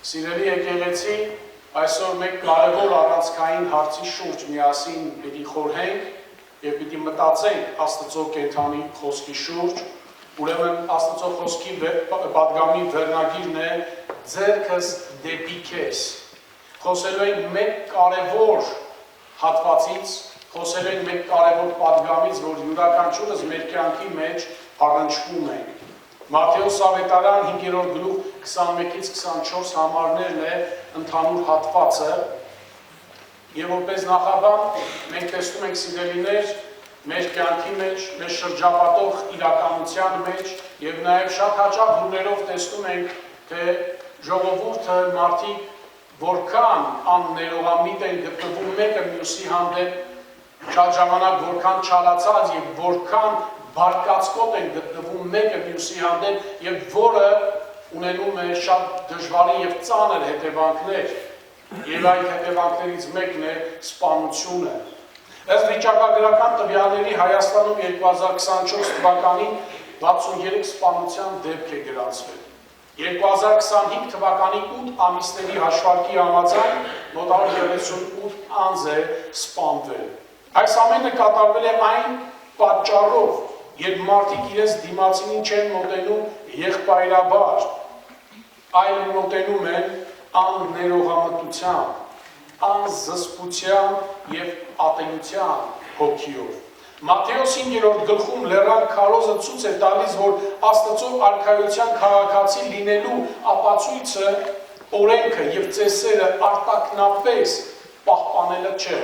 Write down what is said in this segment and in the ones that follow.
Սիրելի եկեղեցի, այսօր մենք կարևոր առանցքային հարցի շուրջ միասին պիտի խորհենք եւ պիտի մտածենք Աստծո կենդանի խոսքի շուրջ։ Ուրեմն Աստծո խոսքի պատգամի վերնագիրն է ձեռքս դեպի քեզ։ Խոսելու ենք մեկ կարևոր հատվածից, խոսելու ենք մեկ կարևոր պատգամից, որ յուրաքանչյուրս մեր կյանքի մեջ առնչվում ենք։ Մատթեոս ավետարան 5-րդ գլուխ 21-ից 24 համարներն է ընդհանուր հատվածը եւ որպես նախաբան մենք տեսնում ենք սիրելիներ մեր կյանքի մեջ, մեր շրջապատող իրականության մեջ եւ նաեւ շատ հաճախ լուրերով տեսնում ենք թե ժողովուրդը մարդիկ որքան աններողամիտ են գտնվում մեկը մյուսի հանդեպ շատ ժամանակ որքան չարացած եւ որքան բարկացկոտ են գտնվում մեկը մյուսի հանդեպ եւ որը ունենում է շատ դժվարին եւ ծանր հետևանքներ եւ այդ հետևանքներից մեկն է սպանությունը։ Ըստ վիճակագրական տվյալների Հայաստանում 2024 թվականին 63 սպանության դեպք է գրանցվել։ 2025 թվականի 8 ամիսների հաշվարկի համաձայն մոտ 38 անձ է սպանվել։ Այս ամենը կատարվել է այն պատճառով, երբ մարդիկ իրենց դիմացինին չեն մոտենում եղբայրաբար, այլ մոտենում են աններողամտության, անզսպության եւ ատելության հոգիով։ Մատթեոս 5-րդ գլխում լեռան քարոզը ցույց է տալիս, որ Աստծո արքայության քաղաքացի լինելու ապացույցը օրենքը եւ ծեսերը արտակնապես պահպանելը չէ։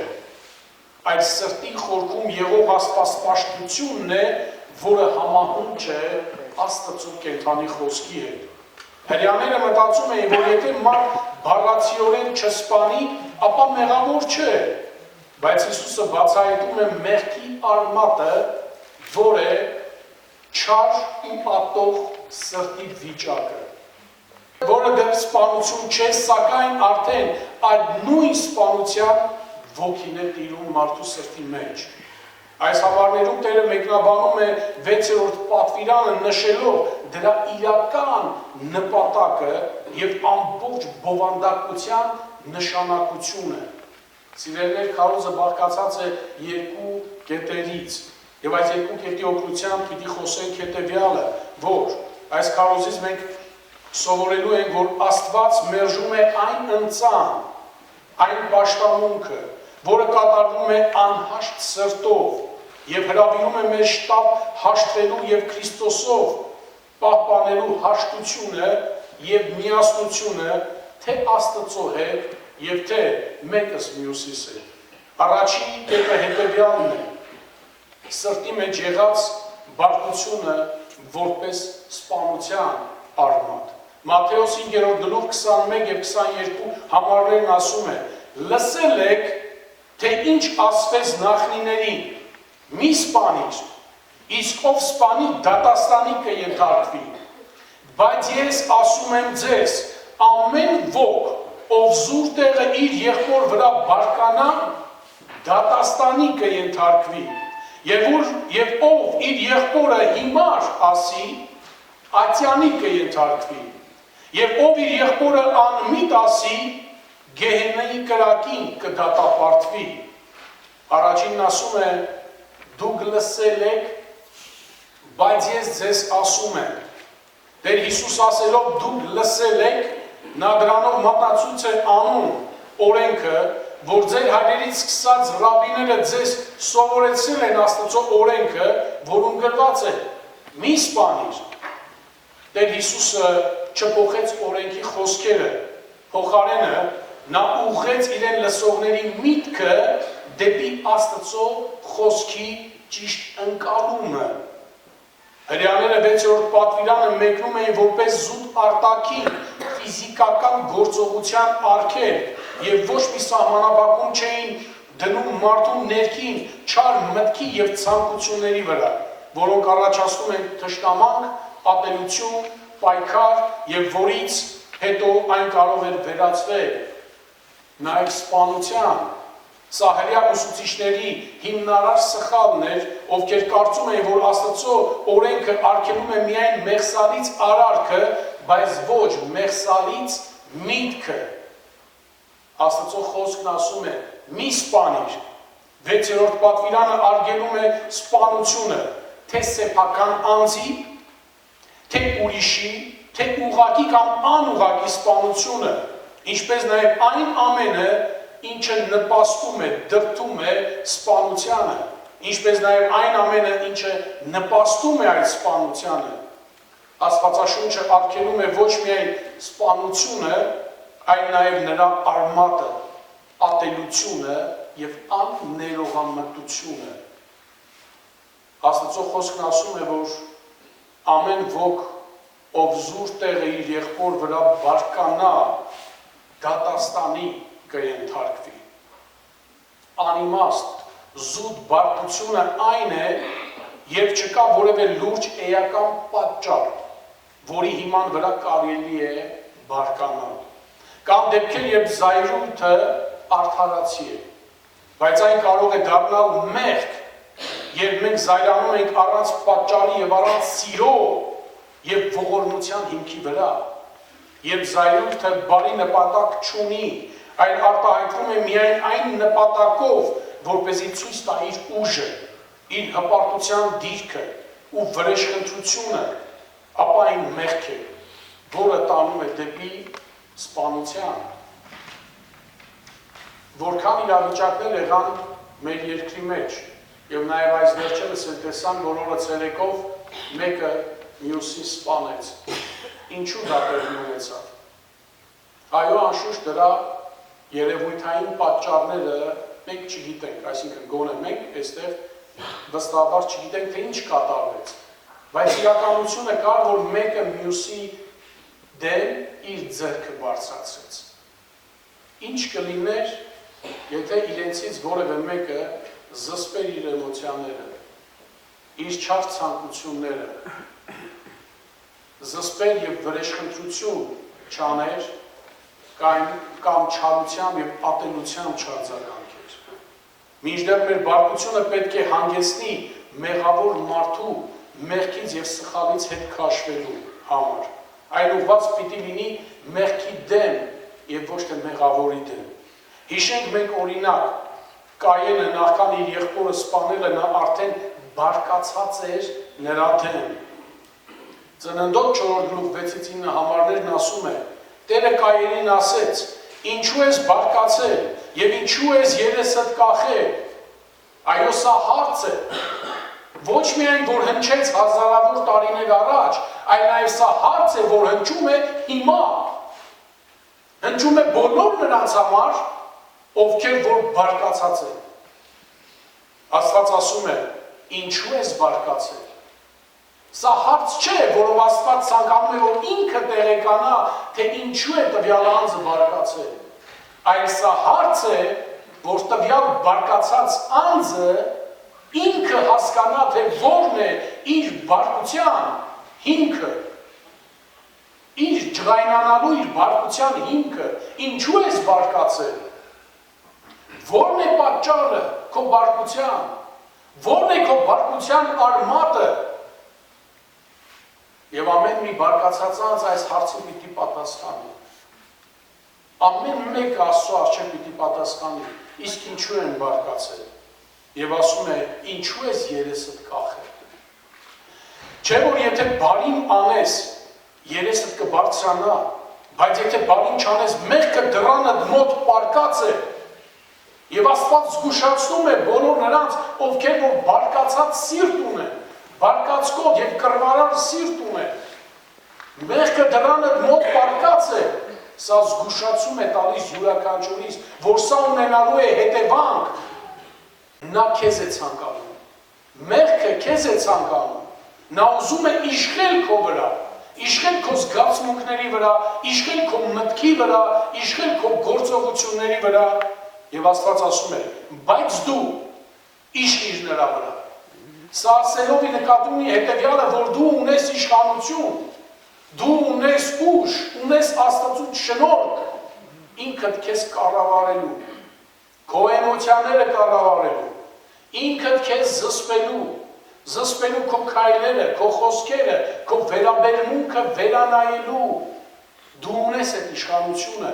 Այդ սրտի խորքում եղող աստվածպաշտությունն է, որը համահունչ է Աստծո կենդանի խոսքի հետ։ Հրեաները մտածում էին, որ եթե մարդ բառացիորեն չսպանի, ապա մեղավոր չէ, բայց Հիսուսը բացահայտում է մեղքի արմատը, որ է չար ու ատող սրտի վիճակը, որը դեռ սպանություն չէ, սակայն արդեն այդ նույն սպանության ոգին է տիրում մարդու սրտի մեջ։ Այս համարներում Տերը մեկնաբանում է 6-րդ պատվիրանը նշելով դրա իրական նպատակը եւ ամբողջ բովանդակության նշանակությունը։ Սիրելիներ, քարոզը բաղկացած է երկու կետերից եւ այս երկու կետի օգնությամբ պիտի խոսենք հետեւյալը, որ այս քարոզից մենք սովորելու ենք, որ Աստված մերժում է այն ընծան, այն պաշտամունքը, որը կատարվում է անհաշտ սրտով եւ հրավիրում է մեր շտապ հաշտվելու եւ Քրիստոսով պահպանելու հաշտությունը եւ միասնությունը թե Աստծո հետ եւ թե մեկս մյուսիս հետ։ Առաջին կետը հետեւյալն է. սրտի մեջ եղած բարկությունը որպես սպանության արմատ։ Մատթեոս 5-րդ գլուխ 21 եւ 22 համարներն ասում է. լսել եք, թե ինչ ասվեց նախնիներին, մի սպանիր, իսկ ով սպանի դատաստանի կենթարկվի, բայց ես ասում եմ ձեզ, ամեն ոք, ով զուր տեղը իր եղբոր վրա բարկանա, դատաստանի կենթարկվի, եւ ով իր եղբորը հիմար ասի, ատյանի կենթարկվի, եւ ով իր եղբորը անմիտ ասի, գեհենայի կրակին կդատապարտվի։ Առաջինն ասում է, դուք լսել եք, բայց ես ձեզ ասում եմ։ Տեր Հիսուս ասելով դուք լսել եք, նա դրանով մատացույց է անում օրենքը, որ ձեր հայրերից սկսած ռաբիները ձեզ սովորեցրել են Աստծո օրենքը, որում գրված է. մի սպանիր։ Տեր Հիսուսը չփոխեց օրենքի խոսքերը, փոխարենը նա ուղղեց իրեն լսողների միտքը դեպի Աստծո խոսքի ճիշտ ընկալումը։ Հրեաները 6-րդ պատվիրանը մեկնում էին որպես զուտ արտաքին ֆիզիկական գործողության արգելք եւ ոչ մի սահմանափակում չէին դնում մարդու ներքին չար մտքի եւ ցանկությունների վրա, որոնք առաջացնում են թշնամանք, ատելություն, պայքար եւ որից հետո այն կարող էր վերածվել նաեւ սպանության։ Սա հրեա ուսուցիչների հիմնարար սխալն էր, ովքեր կարծում էին, որ Աստծո օրենքը արգելում է միայն մեղսալից արարքը, բայց ոչ մեղսալից միտքը, Աստծո խոսքն ասում է, մի սպանիր, 6-րդ պատվիրանը արգելում է սպանությունը, թե սեփական անձի, թե ուրիշի, թե ուղղակի կամ անուղղակի սպանությունը, ինչպես նաև այն ամենը, ինչը նպաստում է, դրդում է սպանությանը, ինչպես նաև այն ամենը, ինչը նպաստում է այդ սպանությանը, Աստվածաշունչը արգելում է ոչ միայն սպանությունը, այլ նաև նրա արմատը, ատելությունը և աններողամտությունը։ Աստծո խոսքն ասում է, որ ամեն ոք, ով զուր տեղը իր եղբոր վրա բարկանա, դատաստանի կենթարկվի։ Անիմաստ, զուտ բարկությունը այն է, երբ չկա որևէ լուրջ էական պատճառ, որի հիման վրա կարելի է բարկանալ։ Կամ դեպքեր, երբ զայրույթը արդարացի է, բայց այն կարող է դառնալ մեղք, երբ մենք զայրանում ենք առանց պատճառի և առանց սիրո և ողորմության հիմքի վրա, երբ զայրույթը բարի նպատակ չունի, այլ արտահայտվում է միայն այն նպատակով, որպեսզի ցույց տա իր ուժը, իր հպարտության դիրքը ու վրեժխնդրությունը, ապա այն մեղք է, որը տանում է դեպի սպանության։ Որքան իրավիճակներ եղան մեր երկրի մեջ, և նաև այս վերջերս են տեսան, որ օրը ցերեկով մեկը մյուսին սպանեց։ Ինչու դա տեղի ունեցավ։ Այո, անշուշտ դրա երևույթային պատճառները մենք չգիտենք, այսինքն գոնե մենք այստեղ վստահաբար չգիտենք, թե ինչ կատարվեց, բայց իրականությունը կար, որ մեկը մյուսի դեմ իր ձեռքը բարձրացրեց։ Ինչ կլիներ, եթե իրենցից որևէ մեկը զսպեր իր էմոցիաները, իր չար ցանկությունները, զսպեր և վրեժխնդրություն չաներ, կամ չարությամբ և ատելությամբ չարձագանքեր։ Մինչդեռ մեր բարկությունը պետք է հանգեցնի մեղավոր մարդու մեղքից և սխալից հետ քաշվելու համար։ Այն ուղղված պիտի լինի մեղքի դեմ և ոչ թե մեղավորի դեմ։ Հիշենք մենք օրինակ, Կայենը նախքան իր եղբորը սպանելը նա արդեն բարկացած էր նրա դեմ։ Ծննդոց 4:6-9 համարներն ասում է. Տերը Կայենին ասեց. ինչու ես բարկացել և ինչու ես երեսդ կախել։ Այո, սա հարց է։ Ոչ միայն որ հնչեց հազարավոր տարիներ առաջ, այլ նաև սա հարց է, որ հնչում է հիմա։ Հնչում է բոլոր նրանց համար, ովքեր որ բարկացած են։ Աստված ասում է, ինչու ես բարկացել։ Սա հարց չէ, որով Աստված ցանկանում է, որ ինքը տեղեկանա, թե ինչու է տվյալ անձը բարկացել։ Այլ սա հարց է, որ տվյալ բարկացած անձը ինքը հասկանա, թե որն է իր բարկության հիմքը, իր ջղայնանալու իր բարկության հիմքը, ինչու ես բարկացել, որն է պատճառը քո բարկության, որն է քո բարկության արմատը, և ամեն մի բարկացած անձ այս հարցին պիտի պատասխանի։ Ամեն մեկը Աստծո առջև պիտի պատասխանի, իսկ ինչու են բարկացել։ Եվ ասում է, ինչու ես երեսդ կախել։ Չէ որ եթե բարին անես, երեսդ կբարձրանա, բայց եթե բարին չանես, մեղքը դռանդ մոտ պառկած է։ Եվ Աստված զգուշացնում է բոլոր նրանց, ովքեր որ բարկացած սիրտ ունեն, բարկացկոտ և կռվարար սիրտ ունեն։ Մեղքը դռանդ մոտ պառկած է, սա զգուշացում է տալիս յուրաքանչյուրիս, որ սա ունենալու է հետևանք։ Նա քեզ է ցանկանում, մեղքը քեզ է ցանկանում, նա ուզում է իշխել քո վրա, իշխել քո զգացմունքների վրա, իշխել քո մտքի վրա, իշխել քո գործողությունների վրա, և Աստված ասում է, բայց դու իշխիր նրա վրա։ Սա ասելով ի նկատի ունի հետևյալը, որ դու ունես իշխանություն, դու ունես ուժ, ունես Աստծո շնորհք, ինքդ քեզ կառավարելու, քո էմոցիաները կառավարելու, ինքդ քեզ զսպելու քո քայլերը, քո խոսքերը, քո վերաբերմունքը վերանայելու, Դու ունես այդ իշխանությունը։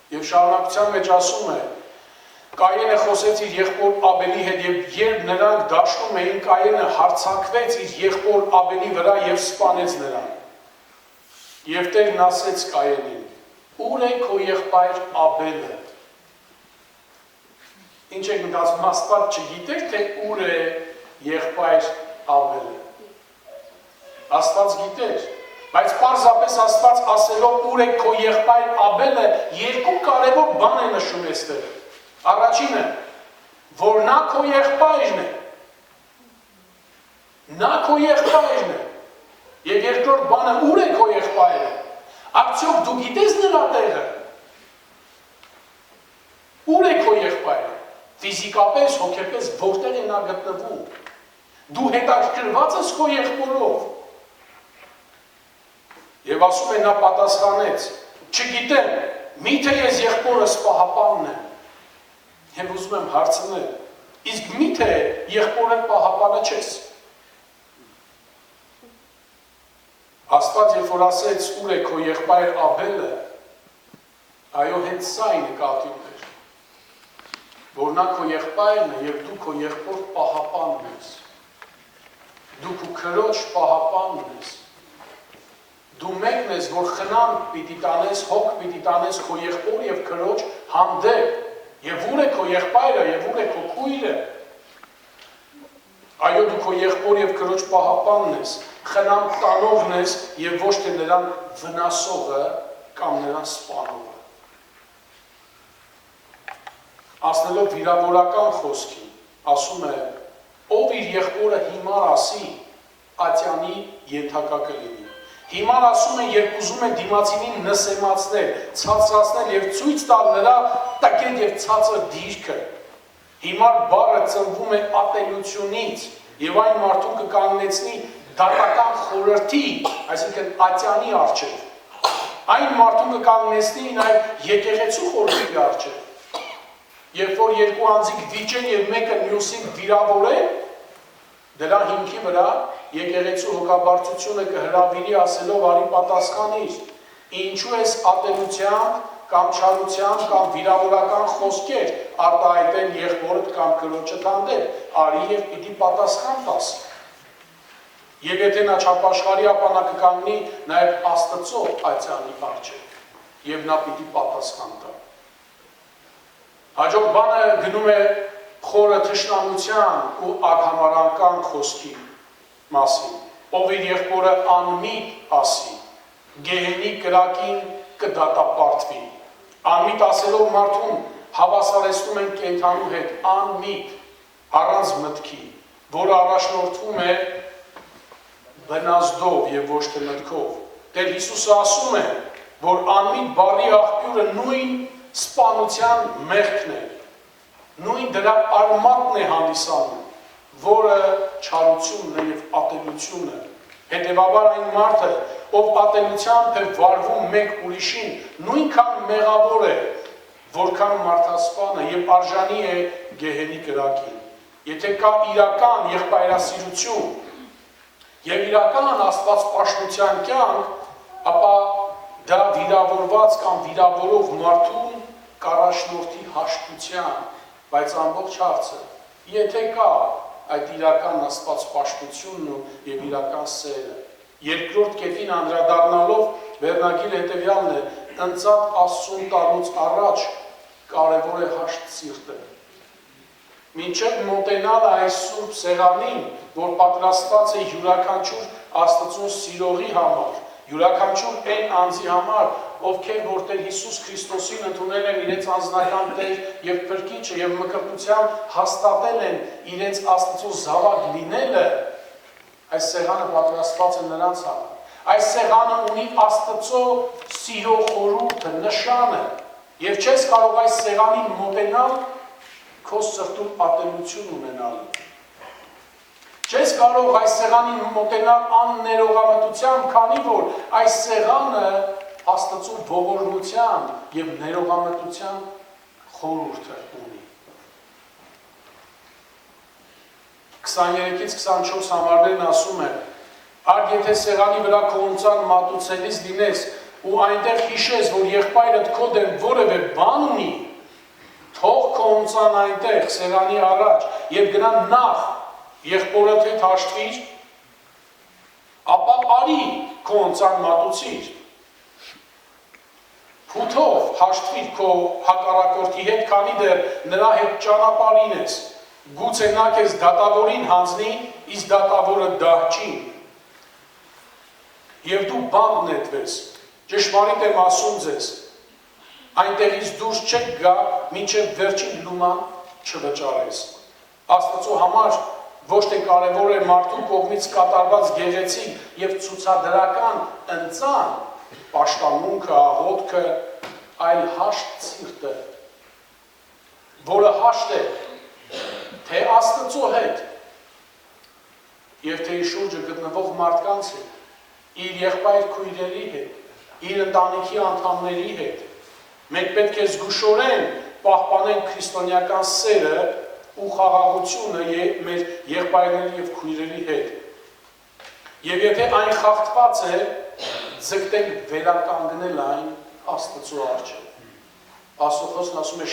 Եվ շարունակության մեջ ասում է, Կայենը խոսեց իր եղբոր Աբելի հետ եւ երբ նրանք դաշնում էին, Կայենը հարձակվեց իր եղբոր Աբելի վրա եւ սպանեց նրան։ Եվ Տերն ասեց Կայենին. Ուր է քո եղբայր Աբելը։ Ինչ եք մտածում, Աստված չգիտեր, թե ուր է եղբայր Աբելը։ Աստված գիտեր, բայց պարզապես Աստված ասելով ուր է քո եղբայր Աբելը, երկու կարևոր բան է նշում այստեղ։ Առաջինը, որ նա քո եղբայրն է։ Նա քո եղբայրն է։ Եվ երկրորդ բանը, ուր է քո եղբայրը։ Արդյոք դու գիտես նրա տեղը։ Ուր է քո եղբայրը։ Ֆիզիկապես, հոգեպես որտեղ է նա գտնվում։ Դու հետաքրքրված ես քո եղբորով։ Եվ ասում է նա պատասխանեց. չգիտեմ, միթե ես եղբորս պահապանն եմ։ Եվ ուզում եմ հարցնել, իսկ միթե եղբորդ պահապանը չես։ Աստված երբ որ ասեց ուր է քո եղբայր Աբելը, այո հենց սա է նկատի ուներ, որ նա քո եղբայրն է և դու քո եղբոր պահապանն ես, դու քո քրոջ պահապանն ես, դու մեկն ես, որ խնամ պիտի տանես, հոգ պիտի տանես քո եղբոր և քրոջ հանդեպ, և ուր է քո եղբայրը, և ուր է քո քույրը, այո դու քո եղբոր և քրոջ պահապանն ես, խնամ տանողն ես և ոչ թե նրան վնասողը կամ նրան սպանողը։ Ասնելով վիրավորական խոսքին, ասում է, ով իր եղբորը հիմար ասի, ատյանի ենթակա կլինի։ Հիմար ասում է, երբ ուզում է դիմացինին նսեմացնել, ցածրացնել և ցույց տալ նրա տկեր և ցածր դիրքը։ Հիմար բառը ծնվում է ատելությունից և այն մարդուն կկանգնեցնի դատական խորհրդի, այսինքն ատյանի առջև։ Այն մարդուն կկանգնեցնի նաև եկեղեցու խորհրդի առջև։ Երբ որ երկու անձիկ վիճեն և մեկը մյուսին վիրավորեն, դրա հիմքի վրա եկեղեցու հոգաբարձությունը կհրավիրի ասելով արի պատասխանիր, ինչու ես ատելությամբ կամ չարությամբ կամ վիրավորական խոսքեր արտահայտել եղբորդ կամ քրոջդ հանդեպ, արի և պիտի պատասխան տաս։ Եվ եթե նա չապաշխարի, ապա նա կկանգնի նաև Աստծո ատյանի առջև և նա պիտի պատասխան տա։ Հաջորդ բանը գնում է խորը թշնամության ու ագհամարանական խոսքի մասին, ով իր եղբորը անմիտ ասի, գեհենի կրակին կդատապարտվի։ Անմիտ ասելով մարդուն հավասարեցնում են կենդանու հետ անմիտ, առանց մտքի, որը առաջնորդվում է բնազդով և ոչ թե մտքով։ Տեր Հիսուսը ասում է, որ անմիտ բառի աղբյուրը նույն սպանության մեղքն է, նույն դրա արմատն է հանդիսանում, որը չարությունն է և ատելությունը։ Հետևաբար այն մարդը, ով ատելությամբ է վարվում մեկ ուրիշին, նույնքան մեղավոր է, որքան մարդասպանը և արժանի է գեհենի կրակին։ Եթե կա իրական եղբայրասիրություն և իրական աստվածպաշտության կյանք, ապա դա վիրավորված կամ վիրավորող մարդուն կառաջնորդի հաշտության, բայց ամբողջ հարցը, եթե կա այդ իրական աստվածպաշտությունն և իրական սերը։ Երկրորդ կետին անդրադառնալով վերնագիր հետևյալն է, ընծատ Աստծուն տալուց առաջ կարևոր է հաշտ սիրտը։ Մինչև մոտենալ այս սուրբ սեղանին, որ պատրաստված է յուրաքանչյուր Աստծուն սիրողի համար, յուրաքանչյուր այն անձի համար, ովքեր որ Տեր Հիսուս Քրիստոսին ընդունել են իրենց անձնական Տեր և Փրկիչը և մկրտությամբ հաստատել են իրենց Աստծո զավակ լինելը, այս սեղանը պատրաստված է նրանց համար։ Այս սեղանը ունի Աստծո սիրո խորհուրդը, նշանը, և չես կարող այս սեղանին մոտենալ քո սրտում ատելություն ունենալու։ Չես կարող այս սեղանին մոտենալ աններողամտությամբ, քանի որ այս սեղանը Աստծո ողորմության և ներողամտության խորհուրդը ունի։ 23-ից 24 համարներն ասում են. Արդ եթե սեղանի վրա քո ունցան մատուցելիս լինես ու այնտեղ հիշես, որ եղբայրդ քո դեմ որևէ բան ունի, թող քո ունցան այնտեղ սեղանի առաջ եւ գնա նախ եղբորդ հետ հաշտվիր, ապա արի քո ունցան մատուցիր։ Փութով հաշտվիր քո հակառակորդի հետ, քանի դեռ նրա հետ ճանապարհին ես։ Գուցե նա քեզ դատավորին հանձնի, իսկ դատավորը դահճին։ Եվ դու բանտ նետվես, ճշմարիտ եմ ասում ձեզ, այնտեղից դուրս չեք գա, մինչև վերջին լուման չվճարես։ Աստծո համար ոչ թե կարևոր է մարդու կողմից կատարված գեղեցիկ եւ ցուցադրական ընծան, պաշտամունքը, աղոթքը, այլ հաշտ սիրտը, որը հաշտ է թե Աստծո հետ եւ թե իր շուրջը գտնվող մարդկանց հետ, իր եղբայր քույրերի հետ, իր ընտանիքի անդամների հետ։ Մենք պետք է զգուշորեն պահպանենք քրիստոնեական սերը ու խաղաղությունը մեր եղբայրների եւ քույրերի հետ։ Եվ եթե այն խախտված է, ձգտենք վերականգնել այն Աստծո առջև։ Աստծոն ասում է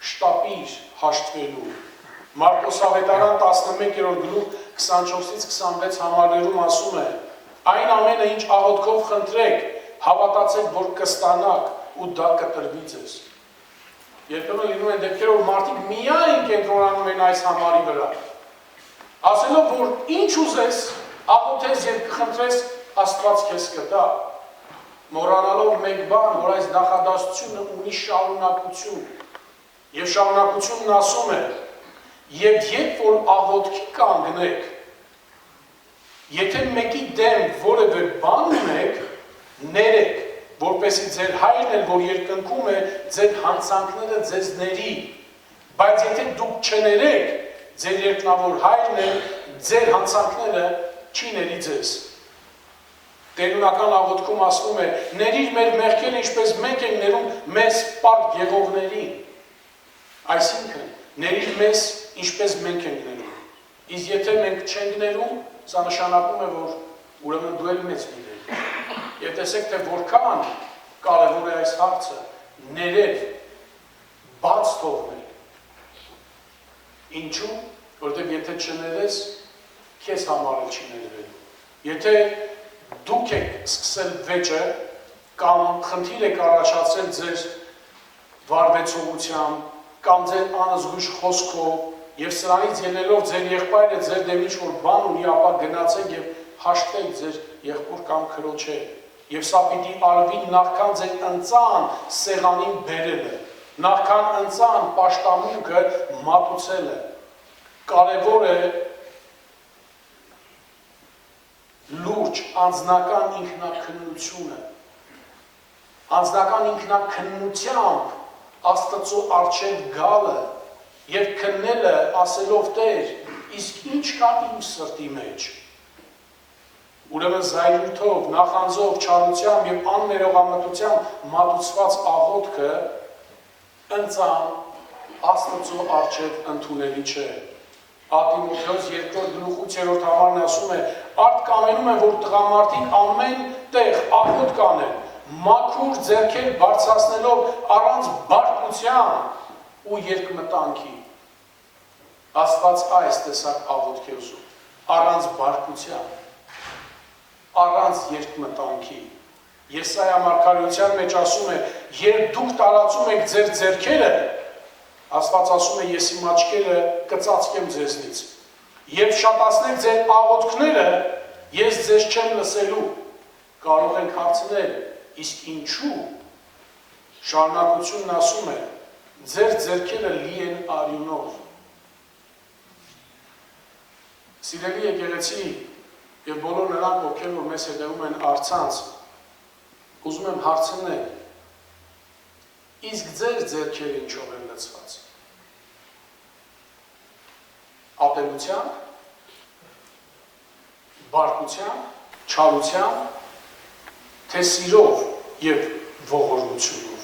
շտապիր հաշտվելու։ Մարկոս ավետարան 11-րդ գլուխ 24-ից 26 համարներում ասում է. այն ամենը ինչ աղոթքով խնդրեք, հավատացեք, որ կստանաք ու դա կտրվի ձեզ։ Երբեմն լինում են դեպքեր, որ մարդիկ միայն կենտրոնանում են այս համարի վրա, ասելով, որ ինչ ուզես, աղոթես եւ կխնդրես, Աստված քեզ կտա, մոռանալով մեկ բան, որ այս նախադասությունը ունի շարունակություն, եւ շարունակությունն ասում է. եւ երբ որ աղոթքի կանգնեք, եթե մեկի դեմ որևէ բան ունեք, ներեք, որպեսզի ձեր հայրն էլ, որ երկնքում է, ձեր հանցանքները ձեզ ների, բայց եթե դուք չներեք, ձեր երկնավոր հայրն է, ձեր հանցանքները չի ների ձեզ։ Տերունական աղոթքում ասվում է. ներիր մեր մեղքերը, ինչպես մենք ենք ներում մեզ պարկ եղողներին։ Այսինքն, ներիր մեզ, ինչպես մենք ենք ներում։ Իսկ եթե մենք չենք ներում, սա նշանակում է, որ ուրեմն դու էլ մեծ ներիր։ Եվ տեսեք, թե որքան կարևոր է այս հարցը, ներել, բաց թողնել։ Ինչու՞, որտեղ եթե չներես, քեզ համար էլ չի ներվելու։ Եթե դուք եք սկսել վեճը կամ խնդիր եք առաջացրել ձեր վարվեցողությամբ կամ ձեր անզգույշ խոսքով եւ սրանից ելնելով ձեր եղբայրը ձեր դեմ ինչ-որ բան ունի, ապա գնացեք եւ հաշտվեք ձեր եղբոր կամ քրոջ հետ։ Եվ սա պիտի արվի նախքան ձեր ընծան սեղանին բերելը, նախքան ընծան պաշտամունքը մատուցելը։ Կարևոր է լուրջ անձնական ինքնակնությունը, անձնական ինքնակնությամբ Աստծո առջև գալը եւ քննելը ասելով Տեր, իսկ ինչ կա իմ սրտի մեջ։ Ուրեմն զայրույթով, նախանձով, չարությամբ եւ աններողամտությամբ մատուցված աղոթքը ընծան Աստծո առջև ընդունելի չէ։ Ատիմոթեոս 2-րդ գլուխ 8-րդ համարն ասում է. արդ կամենում են, որ տղամարդիկ ամեն տեղ աղոթք կանեն, մաքուր ձեռքեր բարձրացնելով առանց բարկության ու երկմտանքի։ Աստված այս տեսակ աղոթք է ուզում, առանց բարկության, առանց երկմտանքի։ Եսայա մարգարեության մեջ ասում է. երբ դուք տարածում եք ձեր ձեռքերը, Աստված ասում է, ես իմ աչքերը կծածկեմ ձեզնից, եւ շատացնեք ձեր աղոթքները, ես ձեզ չեմ լսելու։ Կարող ենք հարցնել, իսկ ինչու՞։ Շարունակությունն ասում է, ձեր ձեռքերը լի են արյունով։ Սիրելի եկեղեցի եւ բոլոր նրանք, ովքեր որ մեզ հետևում են առցանց, ուզում եմ հարցնել, իսկ ձեր ձեռքերը ինչով են լցված։ Ատելությամբ, բարկությամբ, չարությամբ, թե սիրով եւ ողորմությունով։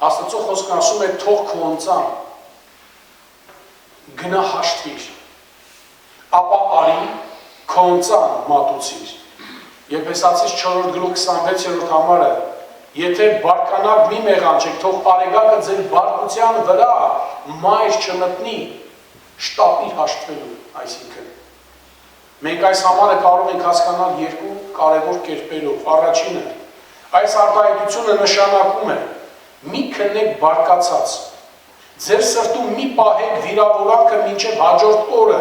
Աստծո խոսքն ասում է թող քո ընծան գնա հաշտվիր, ապա արի քոնցան մատուցիր։ Եփեսացիս 4:26 համարը, եթե բարկանակ մի մեղանչեք, թող արեգակը ձեր բարկության վրա մայր չմտնի, շտապի հաշտվելու, այսինքն։ Մենք այս համարը կարող ենք հասկանալ երկու կարևոր կերպերով։ Առաջինը, այս արտահայտությունը նշանակում է մի քնեք բարկացած, ձեր սրտում մի պահեք վիրավորանքը մինչև հաջորդ օրը,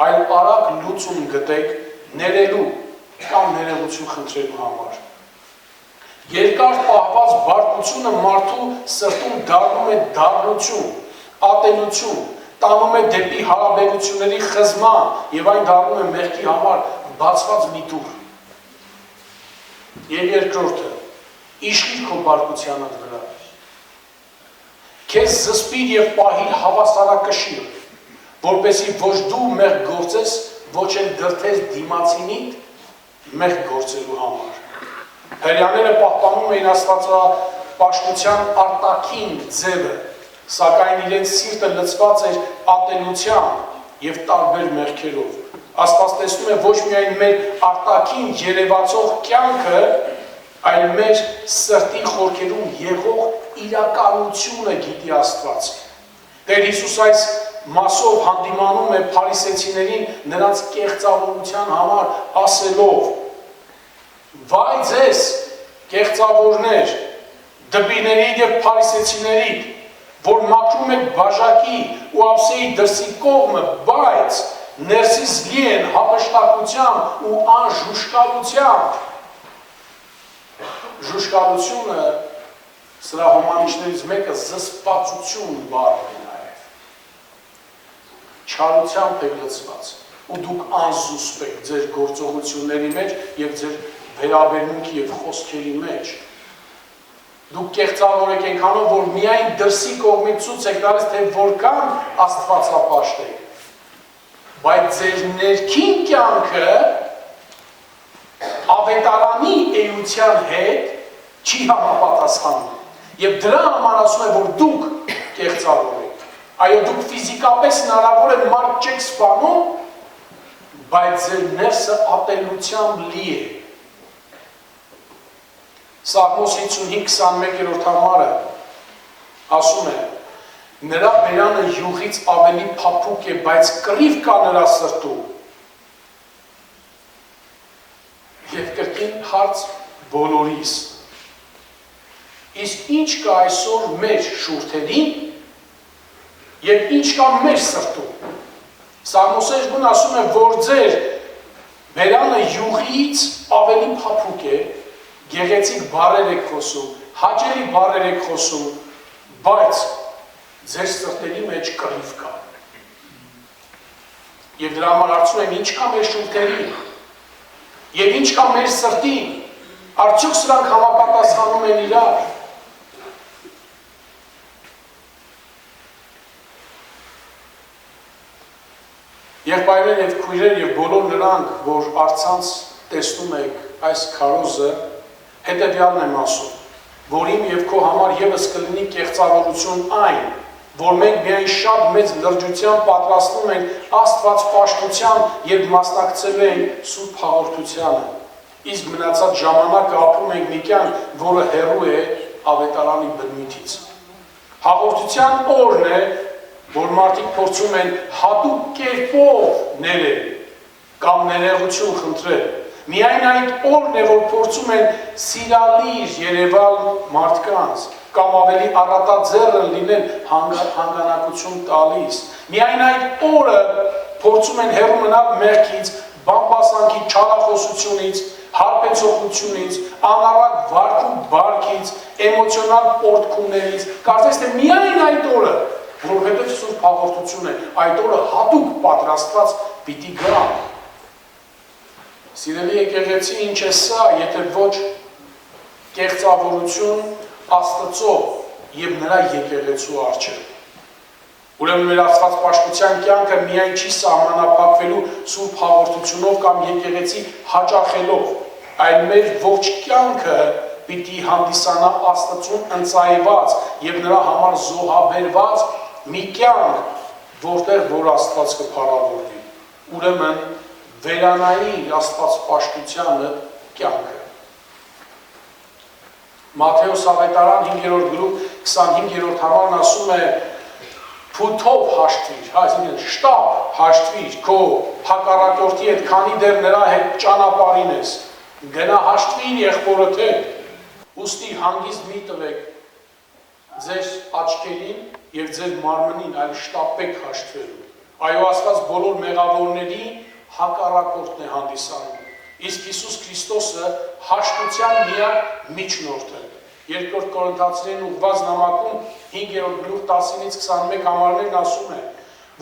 այլ արագ լուծում գտեք ներելու կամ ներողություն խնդրելու համար։ Երկար պահված բարկությունը մարդու սրտում դառնում է դառնություն, ատելություն, տանում է դեպի հարաբերությունների խզման և այն դառնում է մեղքի համար բացված միտուր։ Եվ երկրորդը, իշխիր քո բարկությանդ վրա։ Քեզ զսպիր և պահիր հավասարակշիռ, որպեսզի ոչ դու մեղք գործես, ոչ էլ դրդես դիմացինիդ մեղք գործելու համար։ Հրեաները պահպանում էին աստվածապաշտության արտաքին ձևը, սակայն իրենց սիրտը լցված էր ատելությամբ և տարբեր մեղքերով։ Աստված տեսնում է ոչ միայն մեր արտաքին երևացող կյանքը, այլ մեր սրտի խորքերում եղող իրականությունը գիտի Աստված։ Տեր Հիսուս այս մասով հանդիմանում է փարիսեցիներին նրանց կեղծավորության համար ասելով. «Վայ ձեզ, կեղծավորներ, դպիների և փարիսեցիների, որ մաքրում եք բաժակի ու ափսեի դրսի կողմը, բայց ներսից լի են հափշտակությամբ ու անժուշկալությամբ»։ Ժուշկալությունը սրա հոմանիշներից մեկը զսպվածություն բառն է նաև։ Չարությամբ եք լցված ու դուք անզուսպ եք ձեր գործողությունների մեջ և ձեր վերաբերմունքի և խոսքերի մեջ։ Դուք կեղծավոր եք այնքանով, որ միայն դրսի կողմից ցույց եք տալիս, թե որքան աստվածապաշտ եք, բայց ձեր ներքին կյանքը ավետարանի էության հետ չի համապատասխանում։ Եվ դրա համար ասում է, որ դուք կեղծավոր եք։ Այո, դուք ֆիզիկապես հնարավոր է մարդ չեք սպանում, բայց ձեր ներսը ատելությամբ լի է։ Սաղմոս 55:21 համարը ասում է. նրա բերանը յուղից ավելի փափուկ է, բայց կռիվ կա նրա սրտում։ Եվ կրկին հարց բոլորիս։ Իսկ ինչ կա այսօր մեր շուրթերին և ինչ կա մեր սրտում։ Սաղմոսեջբուն ասում է, որ ձեր բերանը յուղից ավելի փափուկ է, գեղեցիկ բառեր եք խոսում, հաճելի բառեր եք խոսում, բայց ձեր սրտերի մեջ կռիվ կա։ Եվ դրա համար հարցնում եմ, ինչ կա մեր շուրթերին և ինչ կա մեր սրտին, արդյոք սրանք համապատասխանում են իրար։ Եղբայրներ և քույրեր և բոլոր նրանք, որ առցանց տեսնում եք այս քարոզը, հետևյալն եմ ասում, որ իմ և քո համար ևս կլինի կեղծավորություն այն, որ մենք միայն շատ մեծ լրջությամբ պատրաստվում ենք Աստված պաշտության և մասնակցելու ենք Սուրբ հաղորդությանը, իսկ մնացած ժամանակը ապրում ենք մի կյանք, որը հեռու է ավետարանի բնույթից։ Հաղորդության օրն է, որ մարդիկ փորձում են հատուկ կերպով ներել կամ ներողություն խնդրել։ Միայն այդ օրն է, որ փորձում են սիրալիր երևալ մարդկանց կամ ավելի առատաձեռն լինել հանգանակություն տալիս։ Միայն այդ օրը փորձում են հեռու մնալ մեղքից, բամբասանքի չարախոսությունից, հարբեցողությունից, անառակ վարք ու բարքից, էմոցիոնալ պոռթկումներից, կարծես թե միայն այդ օրը, որովհետև Սուրբ հաղորդություն է, այդ օրը հատուկ պատրաստված պիտի գա։ Սիրելի եկեղեցի, ինչ է սա, եթե ոչ կեղծավորություն Աստծո և նրա եկեղեցու առջև։ Ուրեմն մեր աստվածպաշտության կյանքը միայն չի սահմանափակվելու Սուրբ հաղորդությունով կամ եկեղեցի հաճախելով, այլ մեր ողջ կյանքը պիտի հանդիսանա Աստծուն ընծայված և նրա համար զոհաբերված մի կյանք, որտեղ որ Աստված կփառավորվի։ Ուրեմն վերանայիր Աստված պաշտությանը կյանքը։ Մատթեոս ավետարան 5-րդ գլուխ 25-րդ համարն ասում է փութով հաշտվիր, այսինքն շտապ հաշտվիր քո հակառակորդի հետ, քանի դեռ նրա հետ ճանապարհին ես, գնա հաշտվիր եղբորդ հետ, ուստի հանգիստ մի տվեք ձեր աչքերին եւ ձեր մարմնին, այլ շտապեք հաշտվելու։ Այո, Աստված բոլոր մեղավորների հակառակորդն է հանդիսանում։ Իսկ Հիսուս Քրիստոսը հաշտության միակ միջնորդն է։ 2 Կորինթացիներին ուղղված նամակում 5-րդ գլուխ 10-ից 21 համարներն ասում է,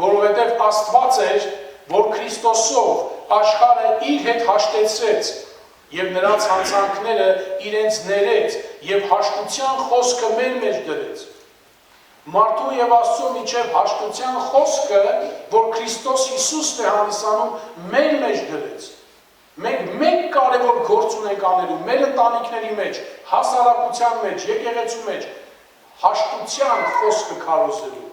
որովհետև Աստված էր, որ Քրիստոսով աշխարհը իր հետ հաշտեցրեց եւ նրանց հանցանքները իրենց ներեց եւ հաշտության խոսքը մեր մեջ դրեց։ Մարդու եւ Աստծո միջև հաշտության խոսքը, որ Քրիստոս Հիսուսն է հանդիսանում, մեր մեջ դրեց։ Մենք մեկ կարևոր գործ ունենք անելու մեր ընտանիքների մեջ, հասարակության մեջ, եկեղեցու մեջ, հաշտության խոսքը քարոզելու։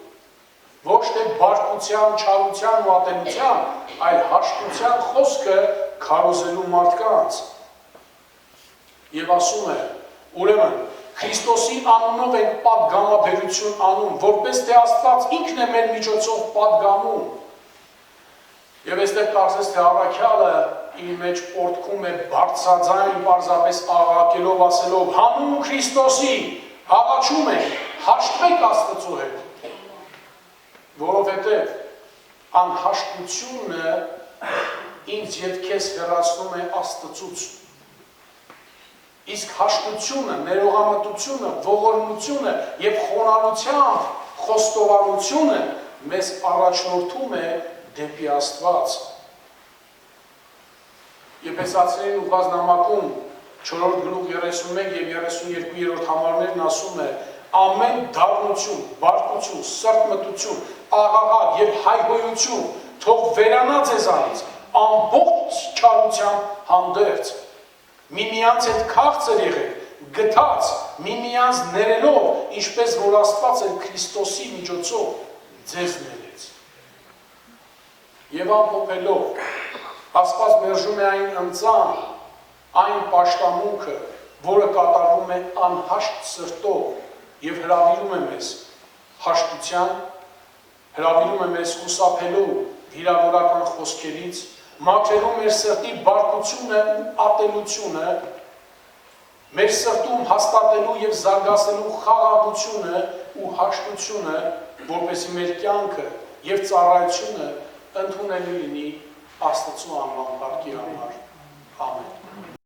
Ոչ թե բարկության, չարության ու ատելության, այլ հաշտության խոսքը քարոզելու մարդկանց։ Եվ ասում է, ուրեմն, Քրիստոսի անունով ենք պատգամաբերություն անում, որպես թե Աստված ինքն է մեր միջոցով պատգամում։ Եվ այստեղ կարծես թե առաքյալը իր մեջ պորտքում է բարձրաձայն պարզապես աղաղակելով, ասելով հանուն Քրիստոսի աղաչում ենք, հաշտվեք Աստծո հետ, որովհետև անհաշտությունը ինձ և քեզ հեռացնում է Աստծուց։ Իսկ հաշտությունը, ներողամտությունը, ողորմությունը և խոնարհությամբ խոստովանությունը մեզ առաջնորդում է դեպի Աստված։ Եփեսացիներին ուղղված նամակում 4-րդ գլուխ 31 և 32-րդ համարներն ասում է. ամեն դառնություն, բարկություն, սրտմտություն, աղաղակ և հայհոյություն թող վերանա ձեզանից ամբողջ չարությամբ հանդերձ։ Միմյանց հետ քաղցր եղեք, գթած, միմյանց ներելով, ինչպես որ Աստված էլ Քրիստոսի միջոցով ձեզ ներեց։ Եվ ամփոփելով, Աստված մերժում է այն ընծան, այն պաշտամունքը, որը կատարվում է անհաշտ սրտով և հրավիրում է մեզ հաշտության, հրավիրում է մեզ խուսափելու վիրավորական խոսքերից, մաքրելու մեր սրտի բարկությունը ու ատելությունը, մեր սրտում հաստատելու և զարգացնելու խաղաղությունը ու հաշտությունը, որպեսզի մեր կյանքը և ծառայությունը ընդունելի լինի Աստծո անվան փառքի համար։ Ամեն։